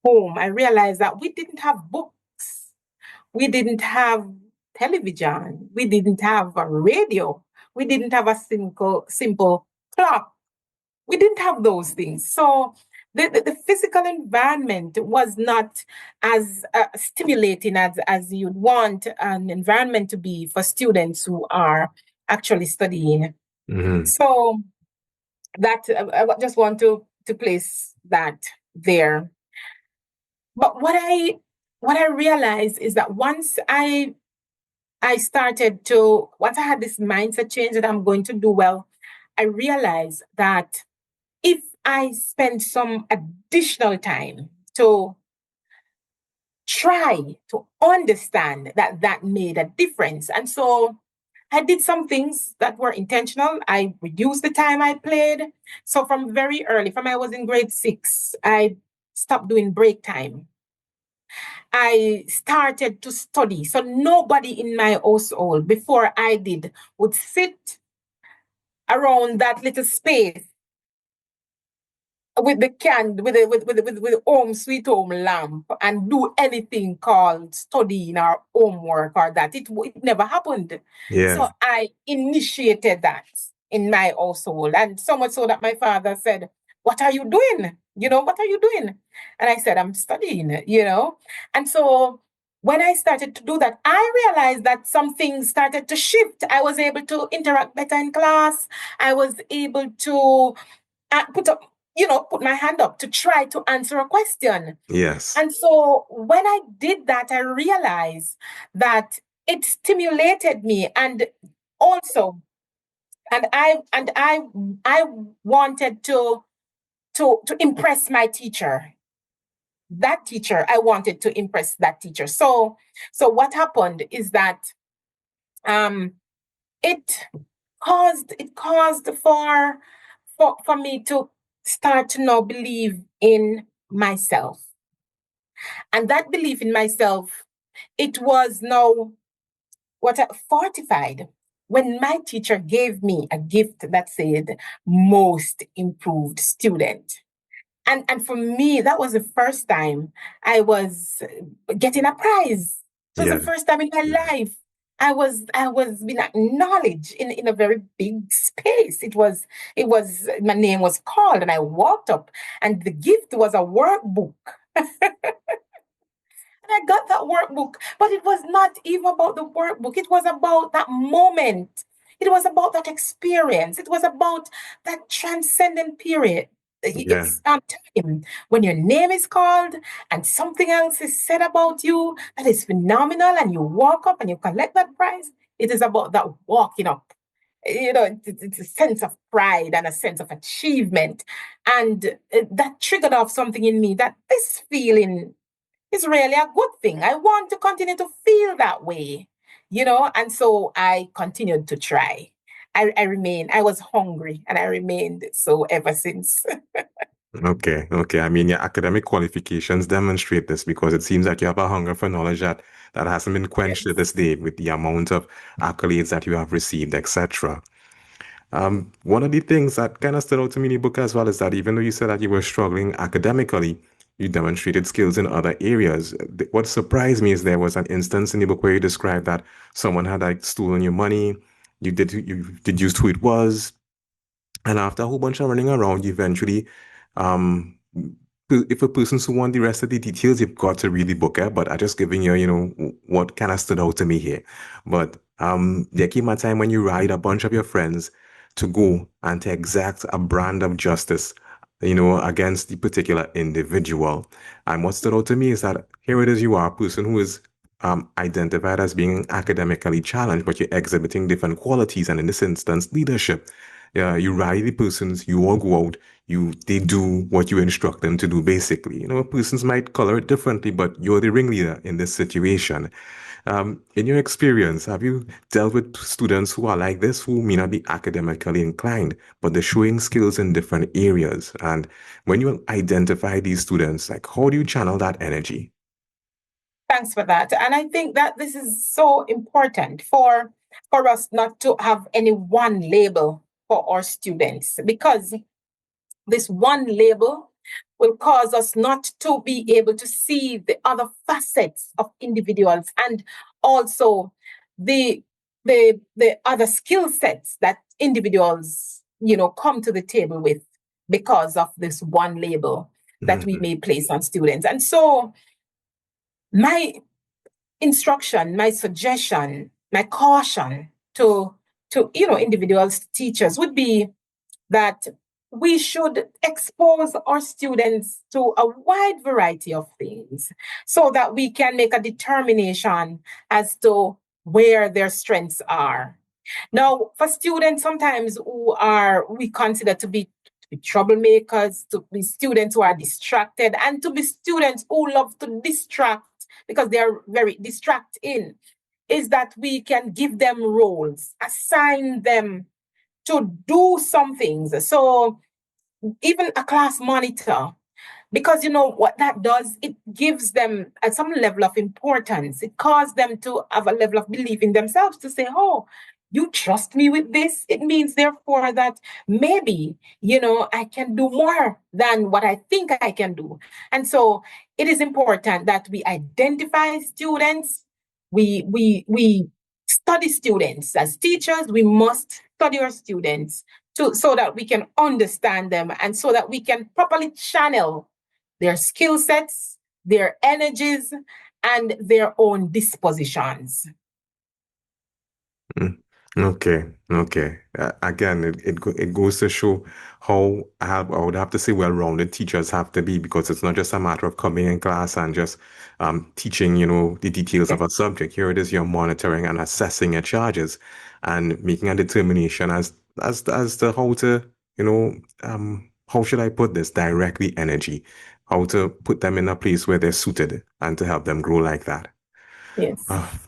home, I realized that we didn't have books, we didn't have television, we didn't have a radio, we didn't have a simple clock. We didn't have those things. So the physical environment was not as stimulating as you'd want an environment to be for students who are actually studying. So that I just want to place that there. But what I realized is that once I had this mindset change that I'm going to do well, I realized that if I spend some additional time to try to understand that made a difference. And so I did some things that were intentional. I reduced the time I played. So from very early, from I was in grade 6, I stopped doing break time. I started to study. So nobody in my household before I did would sit around that little space with the can with the home sweet home lamp and do anything called studying or homework or that. It never happened. Yeah. So I initiated that in my household, and so much so that my father said, "What are you doing? What are you doing?" And I said, "I'm studying." And so when I started to do that, I realized that some things started to shift. I was able to interact better in class. I was able to put my hand up to try to answer a question. Yes. And so when I did that, I realized that it stimulated me, and also, I wanted to impress my teacher. That teacher, I wanted to impress that teacher. So what happened is that it caused for me to start to now believe in myself. And that belief in myself, it was now fortified when my teacher gave me a gift that said most improved student. And for me, that was the first time I was getting a prize. It was the Yeah. first time in my life I was being acknowledged in a very big space. It was my name was called and I walked up and the gift was a workbook. And I got that workbook, but it was not even about the workbook. It was about that moment. It was about that experience. It was about that transcendent period. Yeah. It's time when your name is called and something else is said about you that is phenomenal, and you walk up and you collect that prize. It is about that walking up. It's a sense of pride and a sense of achievement, and that triggered off something in me that this feeling is really a good thing. I want to continue to feel that way, and so I continued to try. I was hungry and I remained so ever since. Okay, okay. I mean, your academic qualifications demonstrate this because it seems like you have a hunger for knowledge that hasn't been quenched to Yes. this day with the amount of accolades that you have received, etc. One of the things that kind of stood out to me in the book as well is that even though you said that you were struggling academically, you demonstrated skills in other areas. What surprised me is there was an instance in the book where you described that someone had like stolen your money. You deduced who it was, and after a whole bunch of running around, you eventually, um, if a person's who want the rest of the details, you've got to read the book. But I just giving you, what kind of stood out to me here. But there came a time when you rallied a bunch of your friends to go and to exact a brand of justice, against the particular individual. And what stood out to me is that here it is, you are a person who is identified as being academically challenged, but you're exhibiting different qualities, and in this instance, leadership. Yeah, you rally the persons, you all go out, they do what you instruct them to do, basically. Persons might color it differently, but you're the ringleader in this situation. In your experience, have you dealt with students who are like this, who may not be academically inclined, but they're showing skills in different areas? And when you identify these students, like, how do you channel that energy? Thanks for that. And I think that this is so important for us not to have any one label for our students, because this one label will cause us not to be able to see the other facets of individuals, and also the the other skill sets that individuals come to the table with, because of this one label that we Mhm. may place on students. And so my instruction, my suggestion, my caution to individuals, teachers, would be that we should expose our students to a wide variety of things so that we can make a determination as to where their strengths are. Now, for students sometimes we consider to be troublemakers, to be students who are distracted, and to be students who love to distract because they're very distracting, is that we can give them roles, assign them to do some things. So even a class monitor, because what that does, it gives them some level of importance. It causes them to have a level of belief in themselves, to say, oh, you trust me with this. It means therefore that maybe I can do more than what I think I can do. And so it is important that we identify students. We study students. As teachers, we must study our students so that we can understand them, and so that we can properly channel their skill sets, their energies, and their own dispositions. Mm. Okay, okay. Again, it goes to show how I would have to say well-rounded teachers have to be, because it's not just a matter of coming in class and just teaching, the details of Yes. a subject. Here it is, you're monitoring and assessing your charges and making a determination as to how to, how should I put this? Directly energy, how to put them in a place where they're suited and to help them grow like that. Yes. Ah.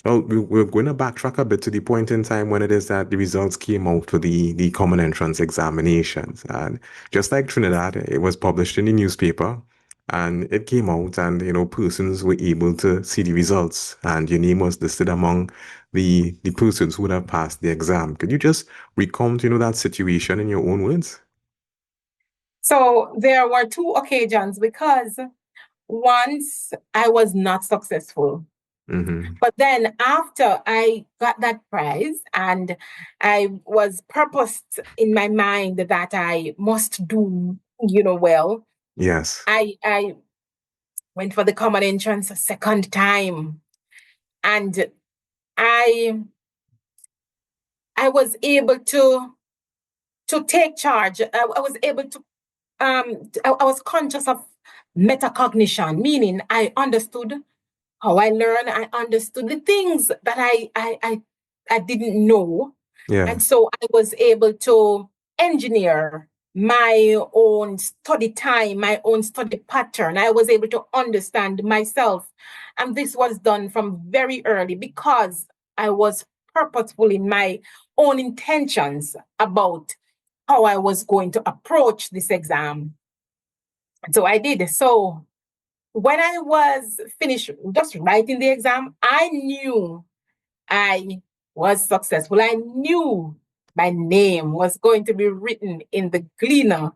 Well, we're going to backtrack a bit to the point in time when it is that the results came out for the common entrance examinations. And just like Trinidad, it was published in the newspaper and it came out and, persons were able to see the results and your name was listed among the persons who would have passed the exam. Could you just recount, that situation in your own words? So there were two occasions because once I was not successful. Mm-hmm. But then after I got that prize and I was purposed in my mind that I must do, well, Yes. I went for the common entrance a second time. And I I was able to take charge. I was able to I was conscious of metacognition, meaning I understood how I learned. I understood the things that I didn't know. Yeah. And so I was able to engineer my own study time, my own study pattern. I was able to understand myself. And this was done from very early because I was purposeful in my own intentions about how I was going to approach this exam. So I did. So when I was finished just writing the exam, I knew I was successful. I knew my name was going to be written in the Gleaner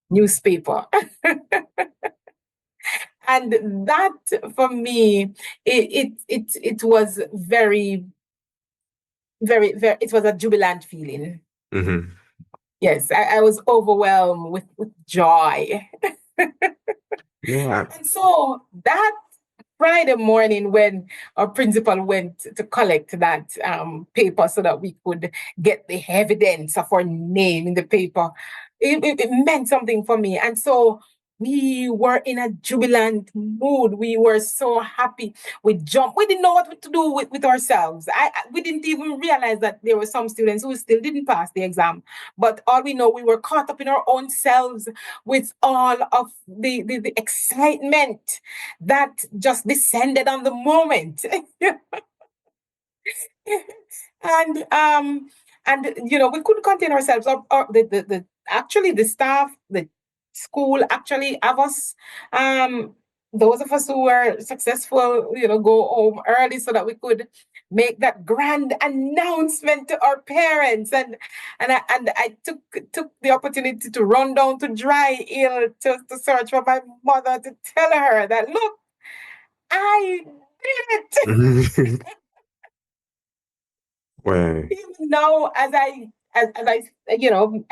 newspaper. And that for me, it was very, very, very, it was a jubilant feeling. Mm-hmm. Yes, I was overwhelmed with joy. Yeah. And so that Friday morning, when our principal went to collect that paper so that we could get the evidence of our name in the paper, it meant something for me. And so we were in a jubilant mood. We were so happy. We jumped. We didn't know what to do with ourselves. We didn't even realize that there were some students who still didn't pass the exam. But all we know, we were caught up in our own selves with all of the excitement that just descended on the moment. and we couldn't contain ourselves. Or the actually the staff, the school actually have us, those of us who were successful, go home early so that we could make that grand announcement to our parents. And I took the opportunity to run down to Dry Hill to search for my mother to tell her that, look, I did it. Well, Even now, I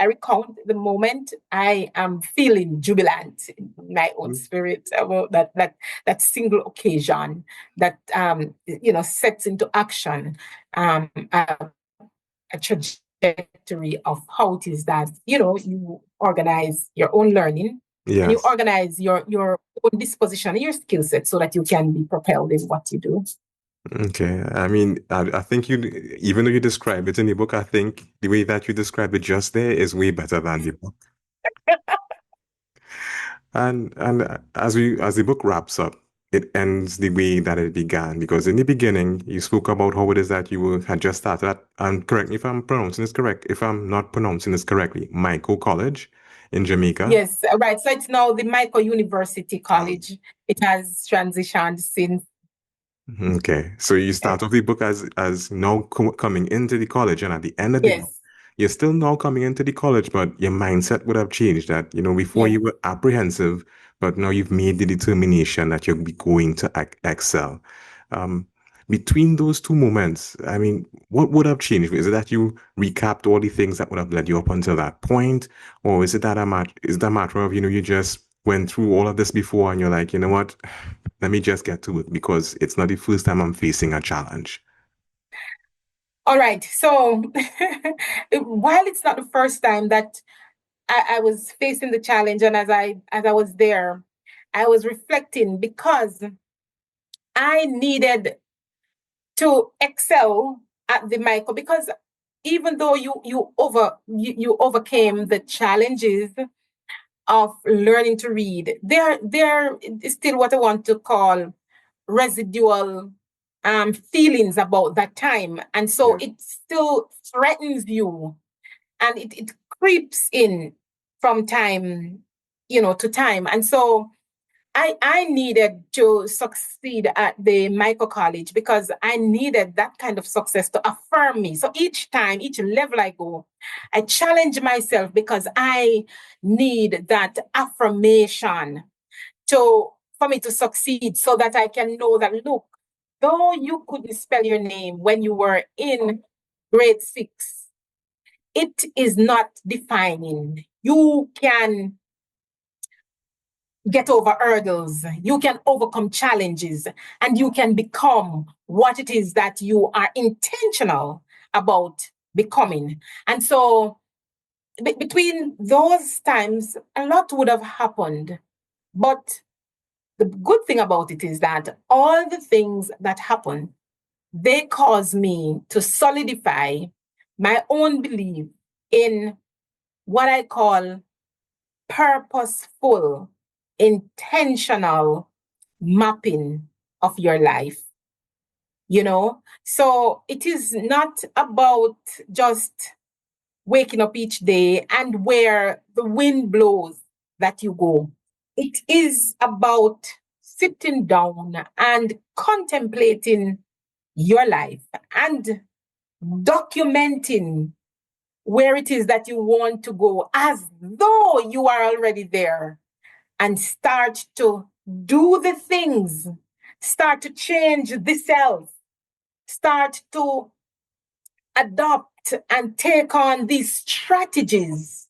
recount the moment, I am feeling jubilant in my own spirit about that single occasion that sets into action a trajectory of how it is that you organize your own learning and you yes. organize your own disposition and your skill set so that you can be propelled in what you do. Okay. I mean, I think even though you describe it in the book, I think the way that you describe it just there is way better than the book. And as the book wraps up, it ends the way that it began because in the beginning you spoke about how it is that had just started at, and correct me if I'm pronouncing this correct, if I'm not pronouncing this correctly, Mico College in Jamaica. Yes, right. So it's now the Mico University College. It has transitioned since. Okay, so you uh, start off the book as now coming into the college, and at the end of the book, Yes, you're still now coming into the college, but your mindset would have changed. That before yes. you were apprehensive, but now you've made the determination that you'll be going to excel. Um, Between those two moments, I mean, what would have changed? Is it that you recapped all the things that would have led you up until that point, or is it that is that a matter of you just went through all of this before and you're like, you know what? Let me just get to it because it's not the first time I'm facing a challenge. All right. So while it's not the first time that I was facing the challenge, and as I was there, I was reflecting because I needed to excel at the Michael, because even though you overcame the challenges of learning to read, there is still what I want to call residual feelings about that time. And so Yeah. it still threatens you, and it creeps in from time, to time. And so I needed to succeed at the Mico College because I needed that kind of success to affirm me. So each time, each level I go, I challenge myself because I need that affirmation for me to succeed, so that I can know that, look, though you couldn't spell your name when you were in grade 6, it is not defining. You can get over hurdles, you can overcome challenges, and you can become what it is that you are intentional about becoming. And so, between those times, a lot would have happened. But the good thing about it is that all the things that happen, they cause me to solidify my own belief in what I call purposeful, intentional mapping of your life. So it is not about just waking up each day and where the wind blows that you go. It is about sitting down and contemplating your life and documenting where it is that you want to go as though you are already there, and start to do the things, start to change the self, start to adopt and take on these strategies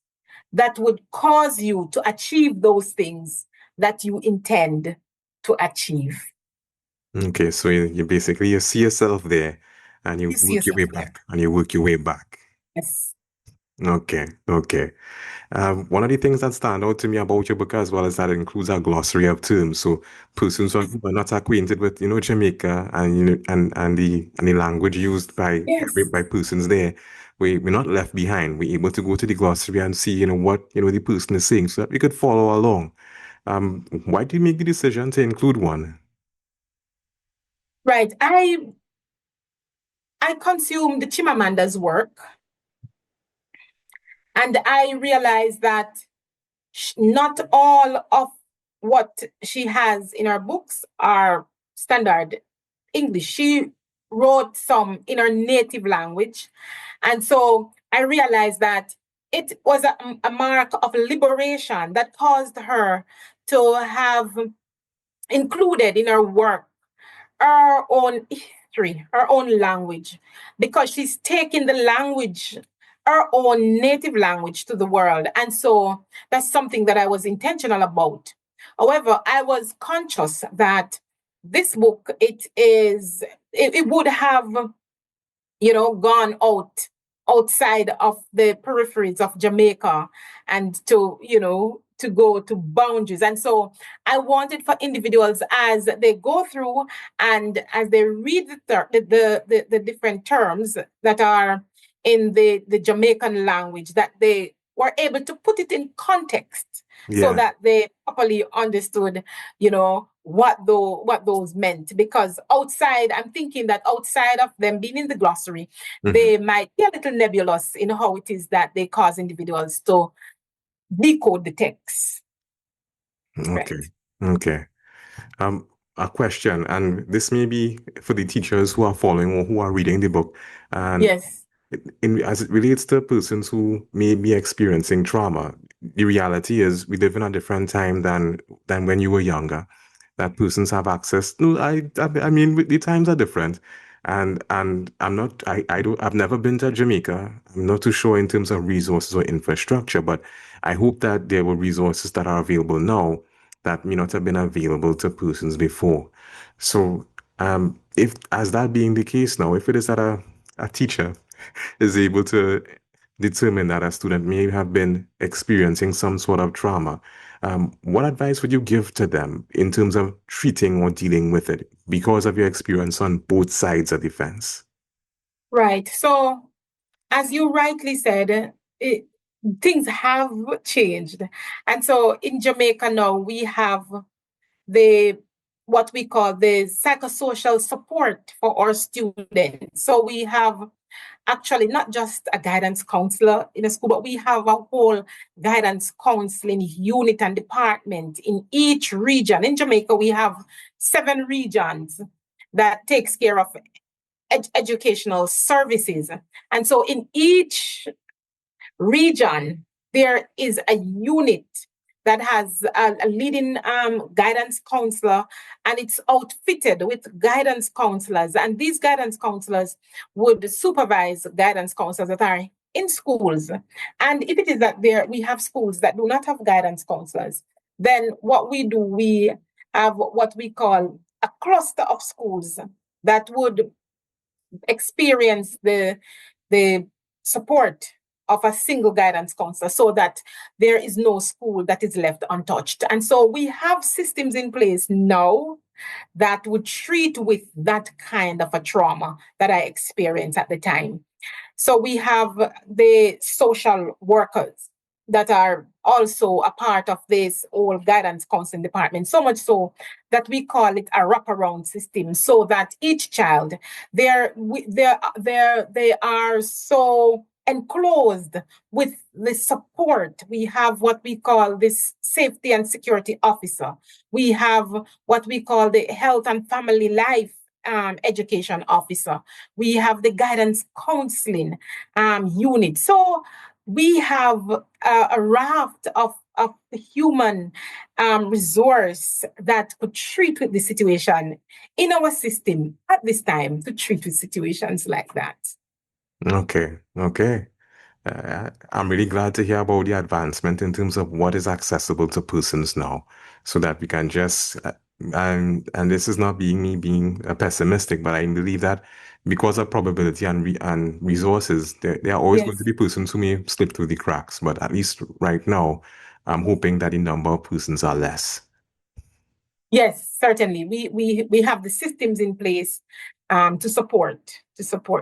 that would cause you to achieve those things that you intend to achieve. Okay, so you basically you see yourself there and you You see work your way yourself there. back and you work your way back. Yes. Okay, okay. One of the things that stand out to me about your book as well is that it includes a glossary of terms. So persons who are not acquainted with, Jamaica and and the language used by Yes. by persons there, we're not left behind. We're able to go to the glossary and see, what the person is saying so that we could follow along. Why do you make the decision to include one? Right. I consumed Chimamanda's work, and I realized that not all of what she has in her books are standard English. She wrote some in her native language. And so I realized that it was a mark of liberation that caused her to have included in her work her own history, her own language, because she's taking the language, her own native language, to the world. And so that's something that I was intentional about. However, I was conscious that this book, it would have, gone outside of the peripheries of Jamaica, and to go to boundaries. And so I wanted for individuals, as they go through and as they read the different terms that are in the Jamaican language, that they were able to put it in context, so Yeah. that they properly understood, what those meant. Because I'm thinking that outside of them being in the glossary, Mhm. they might be a little nebulous in how it is that they cause individuals to decode the text. Okay. Right. Okay. Um, a question, and this may be for the teachers who are following or who are reading the book, and Yes. as it relates to persons who may be experiencing trauma, the reality is we live in a different time than when you were younger. That persons have access. No, I mean the times are different, and I'm not. I don't. I've never been to Jamaica. I'm not too sure in terms of resources or infrastructure, but I hope that there were resources that are available now that may not have been available to persons before. So, if as that being the case now, if it is that a teacher is able to determine that a student may have been experiencing some sort of trauma, what advice would you give to them in terms of treating or dealing with it because of your experience on both sides of the fence? Right. So, as you rightly said, things have changed. And so in Jamaica now, we have the what we call the psychosocial support for our students. So we have actually not just a guidance counselor in a school, but we have a whole guidance counseling unit and department in each region. In Jamaica, we have 7 regions that takes care of educational services. And so in each region, there is a unit that has a leading guidance counselor, and it's outfitted with guidance counselors. And these guidance counselors would supervise guidance counselors that are in schools. And if it is that we have schools that do not have guidance counselors, then what we do, we have what we call a cluster of schools that would experience the support of a single guidance counselor, so that there is no school that is left untouched. And so we have systems in place now that would treat with that kind of a trauma that I experienced at the time. So we have the social workers that are also a part of this whole guidance counseling department, so much so that we call it a wraparound system, so that each child, they are so enclosed with the support. We have what we call this safety and security officer. We have what we call the health and family life education officer. We have the guidance counseling unit. So we have a raft of human resource that could treat with the situation in our system at this time, to treat with situations like that. Okay. I'm really glad to hear about the advancement in terms of what is accessible to persons now, so that we can just, and this is not me being pessimistic, but I believe that because of probability and resources, there are always going to be persons who may slip through the cracks. But at least right now, I'm hoping that the number of persons are less. Yes, certainly. We have the systems in place to support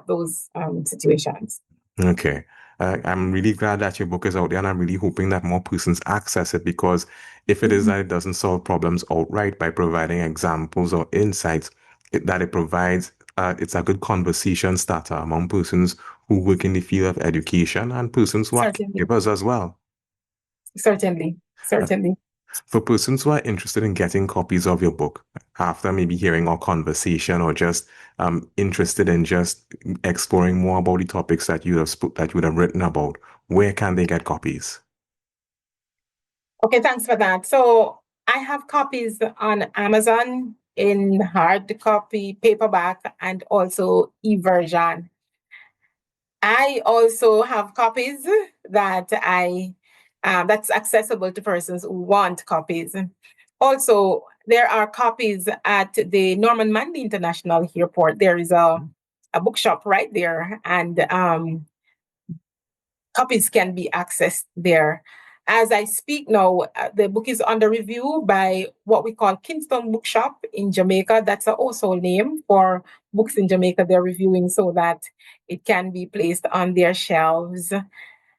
those situations. Okay. I'm really glad that your book is out there, and I'm really hoping that more persons access it, because if it is that it doesn't solve problems outright by providing examples or insights, that it provides, it's a good conversation starter among persons who work in the field of education and persons who are caregivers as well. Certainly. For persons who are interested in getting copies of your book, after maybe hearing our conversation, or just interested in just exploring more about the topics that you would have written about, where can they get copies? Okay, thanks for that. So I have copies on Amazon in hard copy, paperback, and also e-version. I also have copies that that's accessible to persons who want copies. Also, there are copies at the Norman Manley International Airport. There is a bookshop right there, and copies can be accessed there. As I speak now, the book is under review by what we call Kingston Bookshop in Jamaica. That's a household name for books in Jamaica. They're reviewing so that it can be placed on their shelves.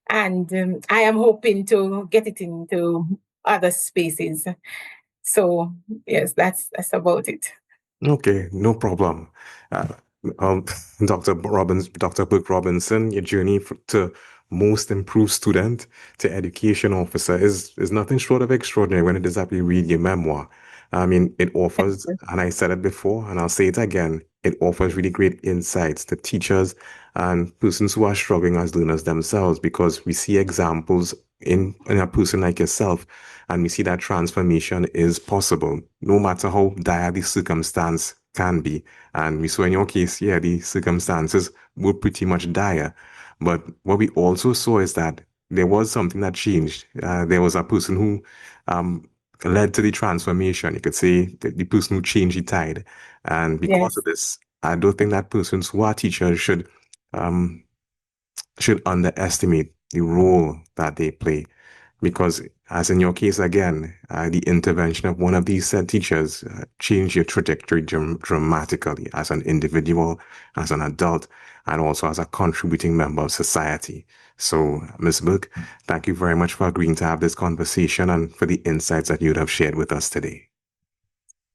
And I am hoping to get it into other spaces. So yes, that's about it. Okay, no problem. Um, Dr. Burke-Robinson, your journey to most improved student to education officer is nothing short of extraordinary when it is that we read your memoir. I mean, it offers, and I said it before, and I'll say it again, it offers really great insights to teachers and persons who are struggling as learners themselves, because we see examples in a person like yourself, and we see that transformation is possible, no matter how dire the circumstance can be. And we saw in your case, yeah, the circumstances were pretty much dire. But what we also saw is that there was something that changed. There was a person who led to the transformation. You could say the person who changed the tide. And because of this, I don't think that persons who are teachers should underestimate the role that they play. Because, as in your case again, the intervention of one of these said teachers changed your trajectory dramatically as an individual, as an adult, and also as a contributing member of society. So, Ms. Burke, thank you very much for agreeing to have this conversation and for the insights that you have shared with us today.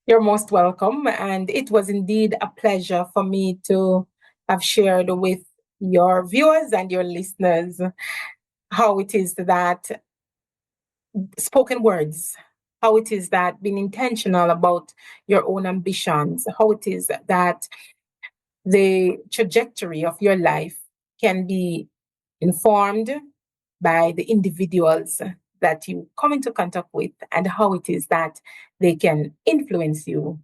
You're most welcome. And it was indeed a pleasure for me to have shared with your viewers and your listeners how it is that spoken words, how it is that being intentional about your own ambitions, how it is that the trajectory of your life can be informed by the individuals that you come into contact with and how it is that they can influence you.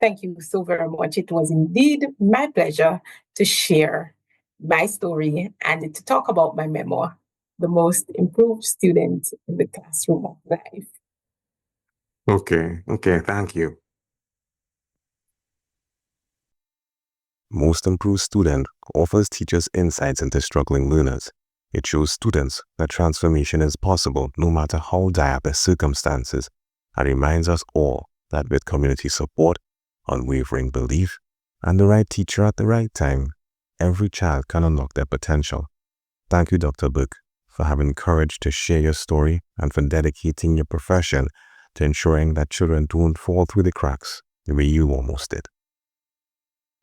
Thank you so very much. It was indeed my pleasure to share my story and to talk about my memoir, The Most Improved Student in the Classroom of Life. Okay, thank you. Most Improved Student offers teachers insights into struggling learners. It shows students that transformation is possible no matter how dire the circumstances, and reminds us all that with community support, unwavering belief, and the right teacher at the right time, every child can unlock their potential. Thank you, Dr. Burke, for having courage to share your story and for dedicating your profession to ensuring that children don't fall through the cracks the way you almost did.